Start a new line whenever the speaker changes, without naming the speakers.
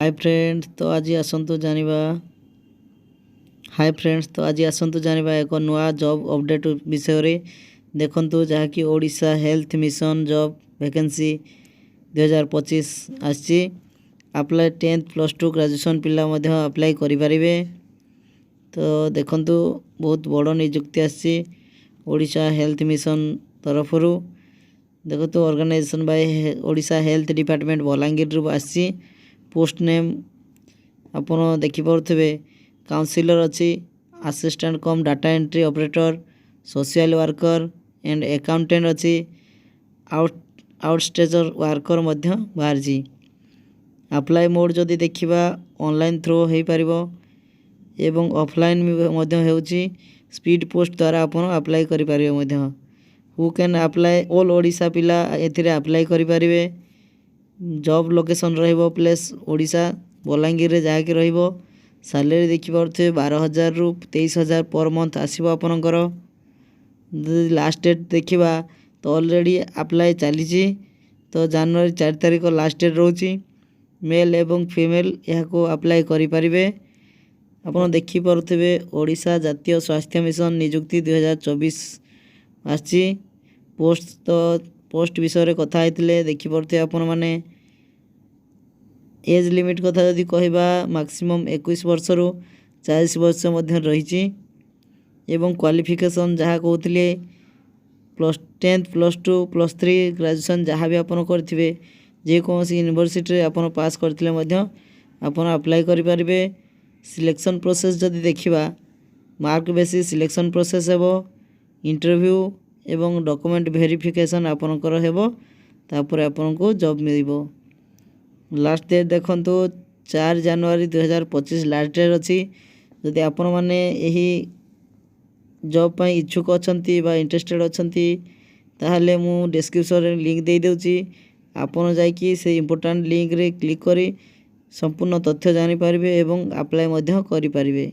Hi friends तो आज आसतु जानिबा एक नुआ जॉब अपडेट विषय रे देखंतु जहाँकि Odisha health mission job vacancy 2025 आछि। अप्लाई 10th +2 ग्रेजुएशन पिला मध्य अप्लाई करि परिबे। तो देखंतु बहुत बड़ नियुक्ति आछि ओडिशा हेल्थ मिशन तरफ रु। देखो organisation by Odisha health department Balangir रु आछि। पोस्ट नेम आपण देखि पारुथिबे काउंसिलर अछि, assistant cum data entry operator, social worker and accountant अछि, आउटस्टेजर वर्कर मध्य बाहरजी। अप्लाई मोड जदि देखिबा ऑनलाइन थ्रू हे परिबो एवं ऑफलाइन मध्य हेउची। स्पीड पोस्ट द्वारा आपण अप्लाई करि परिबे मध्य। Who can apply all Odisha पिला एथिरे अप्लाई करि परिबे। जॉब लोकेशन रहिबो प्लेस ओडिशा बलांगीर रे जाके रहिबो। सैलरी देखि पारथे 12,000 रु 23,000 पर मंथ आसीबो आपनकर। लास्ट डेट देखिबा तो ऑलरेडी अप्लाई चली छी। तो जनवरी 4 तारिख लास्ट डेट रहउची। मेल एवं फीमेल यहा को अप्लाई करि परिबे। आपण देखि पारुथिबे ओडिशा जातीय स्वास्थ्य मिशन नियुक्ति 2024 आछि। पोस्ट विषय रे कथा आइतिले देखि पारुथे आपण माने। एज लिमिट कथा जदि कहबा मैक्सिमम 21 वर्ष रु 40 वर्ष मध्य रहिछि। एवं क्वालिफिकेशन जहाँ कहथिले 10th +2 +3 ग्रेजुएशन जहाँ भी आपण करथिबे जे कोनसी यूनिवर्सिटी रे आपण पास करथिले मध्य आपण अप्लाई करि परिबे। सिलेक्शन प्रोसेस जदि देखिबा मार्क बेसिस सिलेक्शन प्रोसेस हेबो। इंटरव्यू एवं डॉक्यूमेंट वेरिफिकेशन आपनकर हेबो। तापर आपन को जॉब मिलिबो। लास्ट डेट देखंतु 4 जनवरी 2025 लास्ट डेट अछि। जदि आपण माने एही जॉब पई इच्छुक अछंती बा इंटरेस्टेड अछंती ताहले मु डिस्क्रिप्शन रे लिंक दे देउची। आपण जाय कि से इंपोर्टेंट लिंक रे क्लिक करी संपूर्ण तथ्य जानि परिबे एवं अप्लाई मध्य करि परिबे।